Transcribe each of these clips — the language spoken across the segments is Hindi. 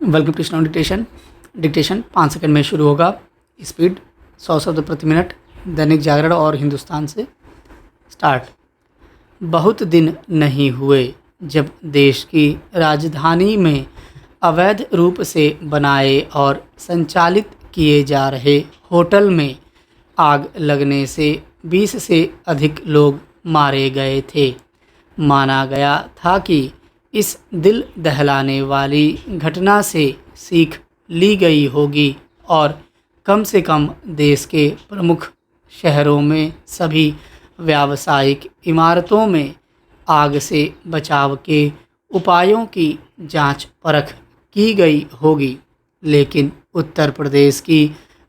वेलकम टू स्टाउंड डिक्टेशन। डिक्टेशन 5 सेकंड में शुरू होगा। स्पीड 100 शब्द प्रति मिनट। दैनिक जागरण और हिंदुस्तान से स्टार्ट। बहुत दिन नहीं हुए जब देश की राजधानी में अवैध रूप से बनाए और संचालित किए जा रहे होटल में आग लगने से 20 से अधिक लोग मारे गए थे। माना गया था कि इस दिल दहलाने वाली घटना से सीख ली गई होगी और कम से कम देश के प्रमुख शहरों में सभी व्यावसायिक इमारतों में आग से बचाव के उपायों की जांच परख की गई होगी। लेकिन उत्तर प्रदेश की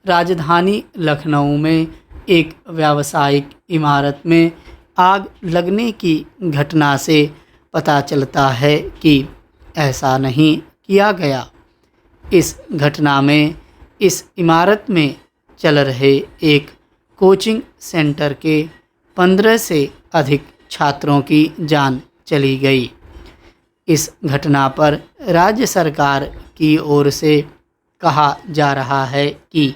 राजधानी लखनऊ में एक व्यावसायिक इमारत में आग लगने की घटना से पता चलता है कि ऐसा नहीं किया गया। इस घटना में इस इमारत में चल रहे एक कोचिंग सेंटर के 15 से अधिक छात्रों की जान चली गई। इस घटना पर राज्य सरकार की ओर से कहा जा रहा है कि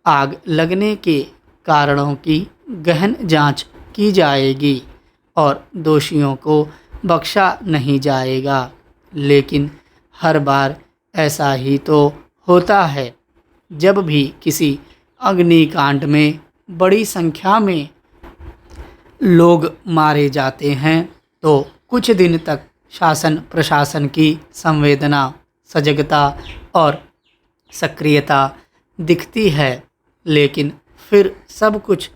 आग लगने के कारणों की गहन जांच की जाएगी और दोषियों को बख्शा नहीं जाएगा। लेकिन हर बार ऐसा ही तो होता है। जब भी किसी अग्निकांड में बड़ी संख्या में लोग मारे जाते हैं तो कुछ दिन तक शासन प्रशासन की संवेदना, सजगता और सक्रियता दिखती है, लेकिन फिर सब कुछ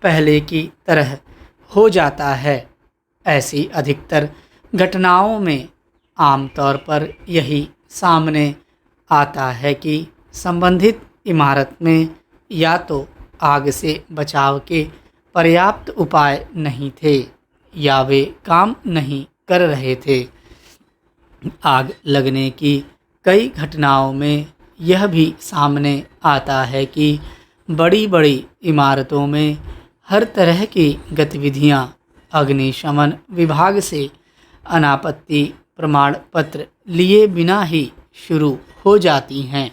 पहले की तरह हो जाता है। ऐसी अधिकतर घटनाओं में आमतौर पर यही सामने आता है कि संबंधित इमारत में या तो आग से बचाव के पर्याप्त उपाय नहीं थे या वे काम नहीं कर रहे थे। आग लगने की कई घटनाओं में यह भी सामने आता है कि बड़ी बड़ी इमारतों में हर तरह की गतिविधियां अग्निशमन विभाग से अनापत्ति प्रमाण पत्र लिए बिना ही शुरू हो जाती हैं।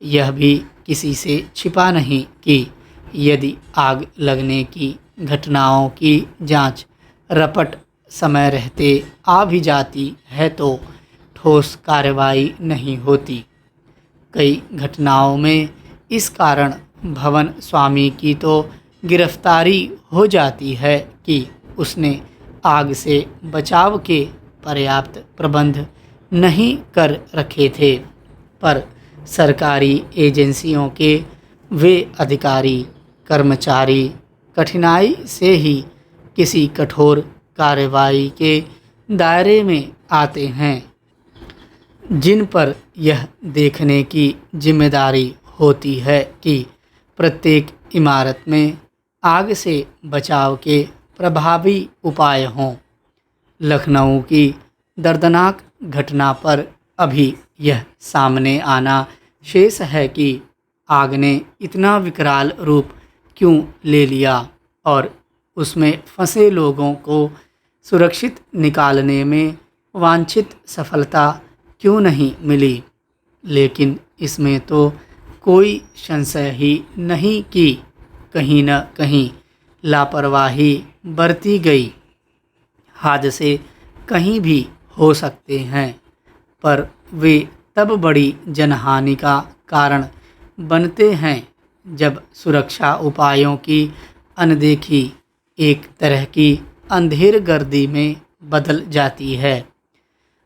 यह भी किसी से छिपा नहीं कि यदि आग लगने की घटनाओं की जांच रपट समय रहते आ भी जाती है तो ठोस कार्रवाई नहीं होती। कई घटनाओं में इस कारण भवन स्वामी की तो गिरफ्तारी हो जाती है कि उसने आग से बचाव के पर्याप्त प्रबंध नहीं कर रखे थे, पर सरकारी एजेंसियों के वे अधिकारी कर्मचारी कठिनाई से ही किसी कठोर कार्रवाई के दायरे में आते हैं, जिन पर यह देखने की जिम्मेदारी होती है कि प्रत्येक इमारत में आग से बचाव के प्रभावी उपाय हों। लखनऊ की दर्दनाक घटना पर अभी यह सामने आना शेष है कि आग ने इतना विकराल रूप क्यों ले लिया और उसमें फंसे लोगों को सुरक्षित निकालने में वांछित सफलता क्यों नहीं मिली। लेकिन इसमें तो कोई संशय ही नहीं कि कहीं न कहीं लापरवाही बरती गई। हादसे कहीं भी हो सकते हैं, पर वे तब बड़ी जनहानि का कारण बनते हैं जब सुरक्षा उपायों की अनदेखी एक तरह की अंधेरगर्दी में बदल जाती है।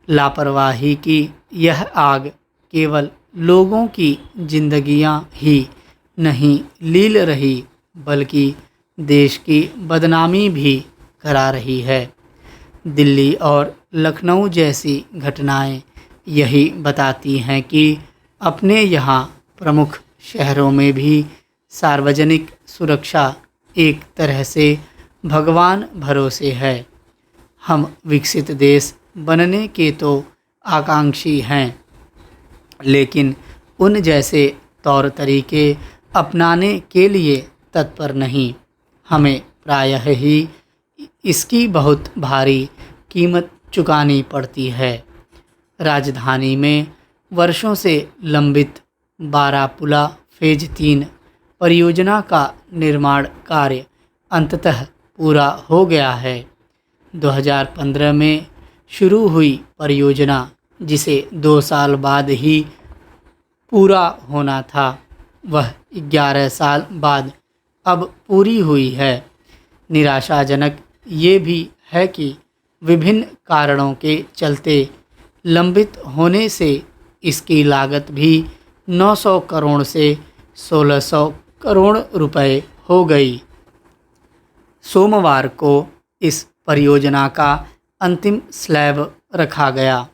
लापरवाही की यह आग केवल लोगों की जिंदगियां ही नहीं लील रही, बल्कि देश की बदनामी भी करा रही है। दिल्ली और लखनऊ जैसी घटनाएं यही बताती हैं कि अपने यहाँ प्रमुख शहरों में भी सार्वजनिक सुरक्षा एक तरह से भगवान भरोसे है। हम विकसित देश बनने के तो आकांक्षी हैं, लेकिन उन जैसे तौर तरीके अपनाने के लिए तत्पर नहीं। हमें प्रायः ही इसकी बहुत भारी कीमत चुकानी पड़ती है। राजधानी में वर्षों से लंबित बारापुला फेज 3 परियोजना का निर्माण कार्य अंततः पूरा हो गया है। 2015 में शुरू हुई परियोजना, जिसे 2 साल बाद ही पूरा होना था, वह 11 साल बाद अब पूरी हुई है। निराशाजनक ये भी है कि विभिन्न कारणों के चलते लंबित होने से इसकी लागत भी 900 करोड़ से 1600 करोड़ रुपए हो गई। सोमवार को इस परियोजना का अंतिम स्लैब रखा गया।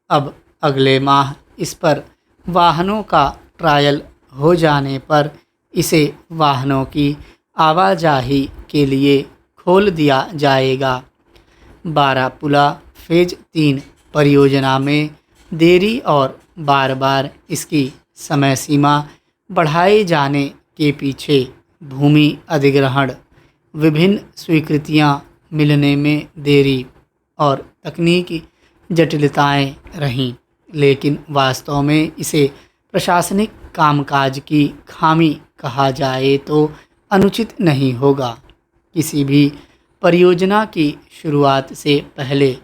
अब अगले माह इस पर वाहनों का ट्रायल हो जाने पर इसे वाहनों की आवाजाही के लिए खोल दिया जाएगा। बारापुला फेज 3 परियोजना में देरी और बार बार इसकी समय सीमा बढ़ाए जाने के पीछे भूमि अधिग्रहण, विभिन्न स्वीकृतियां मिलने में देरी और तकनीकी जटिलताएं रहीं, लेकिन वास्तव में इसे प्रशासनिक कामकाज की खामी कहा जाए तो अनुचित नहीं होगा। किसी भी परियोजना की शुरुआत से पहले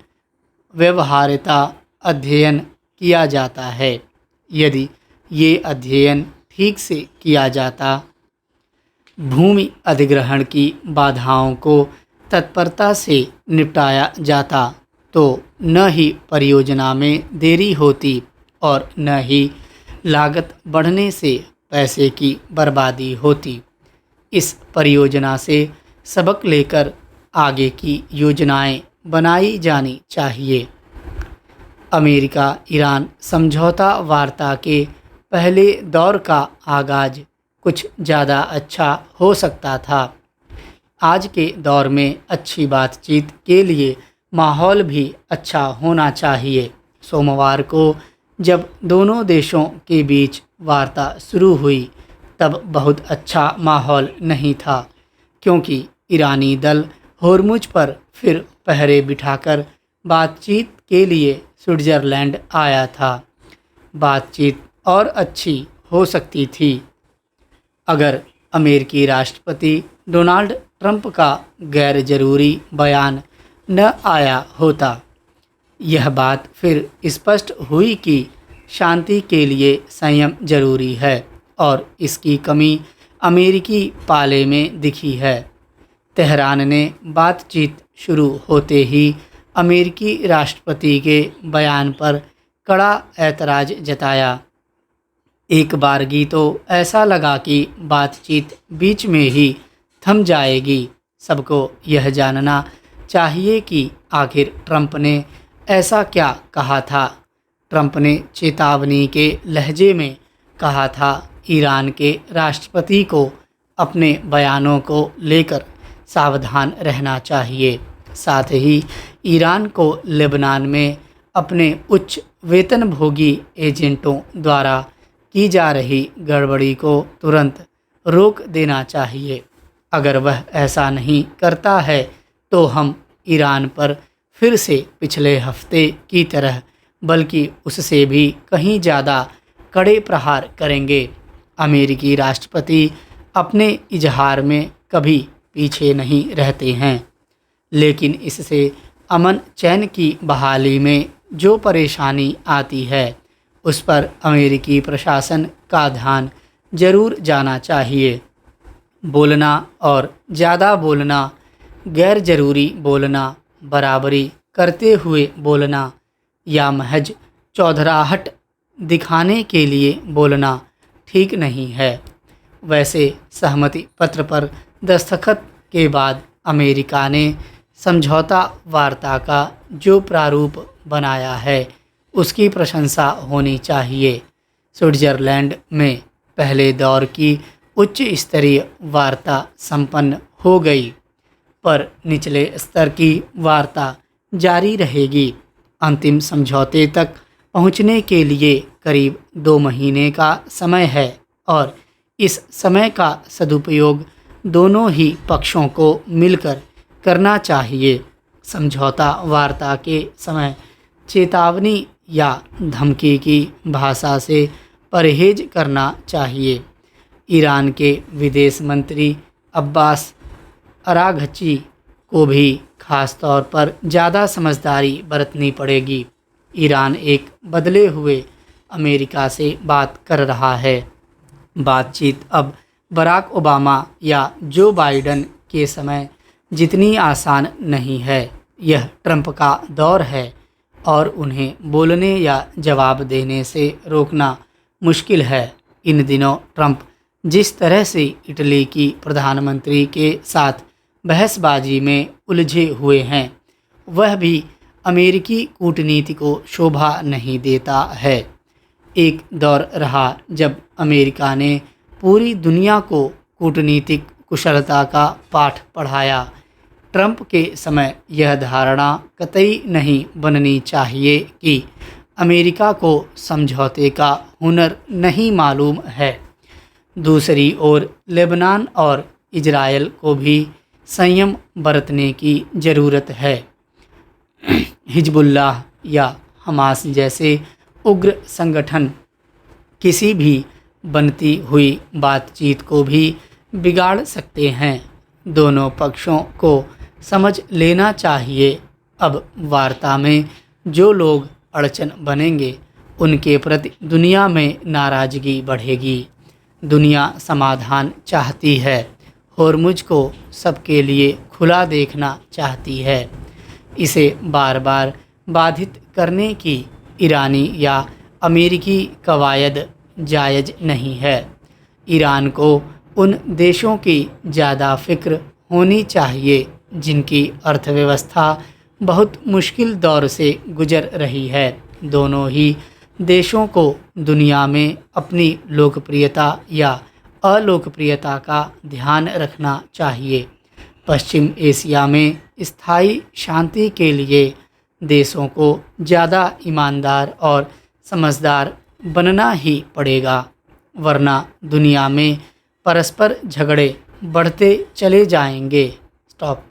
व्यवहार्यता अध्ययन किया जाता है। यदि ये अध्ययन ठीक से किया जाता, भूमि अधिग्रहण की बाधाओं को तत्परता से निपटाया जाता, तो न ही परियोजना में देरी होती और न ही लागत बढ़ने से पैसे की बर्बादी होती। इस परियोजना से सबक लेकर आगे की योजनाएं बनाई जानी चाहिए। अमेरिका ईरान समझौता वार्ता के पहले दौर का आगाज कुछ ज़्यादा अच्छा हो सकता था। आज के दौर में अच्छी बातचीत के लिए माहौल भी अच्छा होना चाहिए। सोमवार को जब दोनों देशों के बीच वार्ता शुरू हुई, तब बहुत अच्छा माहौल नहीं था, क्योंकि ईरानी दल होर्मुज पर फिर पहरे बिठाकर बातचीत के लिए स्विट्ज़रलैंड आया था। बातचीत और अच्छी हो सकती थी अगर अमेरिकी राष्ट्रपति डोनाल्ड ट्रंप का गैर जरूरी बयान न आया होता। यह बात फिर स्पष्ट हुई कि शांति के लिए संयम जरूरी है और इसकी कमी अमेरिकी पाले में दिखी है। तेहरान ने बातचीत शुरू होते ही अमेरिकी राष्ट्रपति के बयान पर कड़ा ऐतराज़ जताया। एक बारगी तो ऐसा लगा कि बातचीत बीच में ही थम जाएगी। सबको यह जानना चाहिए कि आखिर ट्रंप ने ऐसा क्या कहा था। ट्रंप ने चेतावनी के लहजे में कहा था, ईरान के राष्ट्रपति को अपने बयानों को लेकर सावधान रहना चाहिए। साथ ही ईरान को लेबनान में अपने उच्च वेतनभोगी एजेंटों द्वारा की जा रही गड़बड़ी को तुरंत रोक देना चाहिए। अगर वह ऐसा नहीं करता है तो हम ईरान पर फिर से पिछले हफ्ते की तरह, बल्कि उससे भी कहीं ज़्यादा कड़े प्रहार करेंगे। अमेरिकी राष्ट्रपति अपने इजहार में कभी पीछे नहीं रहते हैं, लेकिन इससे अमन चैन की बहाली में जो परेशानी आती है, उस पर अमेरिकी प्रशासन का ध्यान जरूर जाना चाहिए। बोलना और ज़्यादा बोलना, गैर ज़रूरी बोलना, बराबरी करते हुए बोलना या महज चौधराहट दिखाने के लिए बोलना ठीक नहीं है। वैसे सहमति पत्र पर दस्तखत के बाद अमेरिका ने समझौता वार्ता का जो प्रारूप बनाया है, उसकी प्रशंसा होनी चाहिए। स्विट्ज़रलैंड में पहले दौर की उच्च स्तरीय वार्ता संपन्न हो गई, पर निचले स्तर की वार्ता जारी रहेगी। अंतिम समझौते तक पहुंचने के लिए करीब 2 महीने का समय है और इस समय का सदुपयोग दोनों ही पक्षों को मिलकर करना चाहिए। समझौता वार्ता के समय चेतावनी या धमकी की भाषा से परहेज करना चाहिए। ईरान के विदेश मंत्री अब्बास अराघची को भी खास तौर पर ज़्यादा समझदारी बरतनी पड़ेगी। ईरान एक बदले हुए अमेरिका से बात कर रहा है। बातचीत अब बराक ओबामा या जो बाइडन के समय जितनी आसान नहीं है। यह ट्रंप का दौर है और उन्हें बोलने या जवाब देने से रोकना मुश्किल है। इन दिनों ट्रंप जिस तरह से इटली की प्रधानमंत्री के साथ बहसबाजी में उलझे हुए हैं, वह भी अमेरिकी कूटनीति को शोभा नहीं देता है। एक दौर रहा जब अमेरिका ने पूरी दुनिया को कूटनीतिक कुशलता का पाठ पढ़ाया। ट्रंप के समय यह धारणा कतई नहीं बननी चाहिए कि अमेरिका को समझौते का हुनर नहीं मालूम है। दूसरी ओर लेबनान और इजरायल को भी संयम बरतने की ज़रूरत है। हिजबुल्लाह या हमास जैसे उग्र संगठन किसी भी बनती हुई बातचीत को भी बिगाड़ सकते हैं। दोनों पक्षों को समझ लेना चाहिए, अब वार्ता में जो लोग अड़चन बनेंगे उनके प्रति दुनिया में नाराज़गी बढ़ेगी। दुनिया समाधान चाहती है, होर्मुज को सबके लिए खुला देखना चाहती है। इसे बार बार बाधित करने की ईरानी या अमेरिकी कवायद जायज़ नहीं है। ईरान को उन देशों की ज़्यादा फिक्र होनी चाहिए जिनकी अर्थव्यवस्था बहुत मुश्किल दौर से गुजर रही है। दोनों ही देशों को दुनिया में अपनी लोकप्रियता या अलोकप्रियता का ध्यान रखना चाहिए। पश्चिम एशिया में स्थायी शांति के लिए देशों को ज़्यादा ईमानदार और समझदार बनना ही पड़ेगा, वरना दुनिया में परस्पर झगड़े बढ़ते चले जाएंगे। स्टॉप।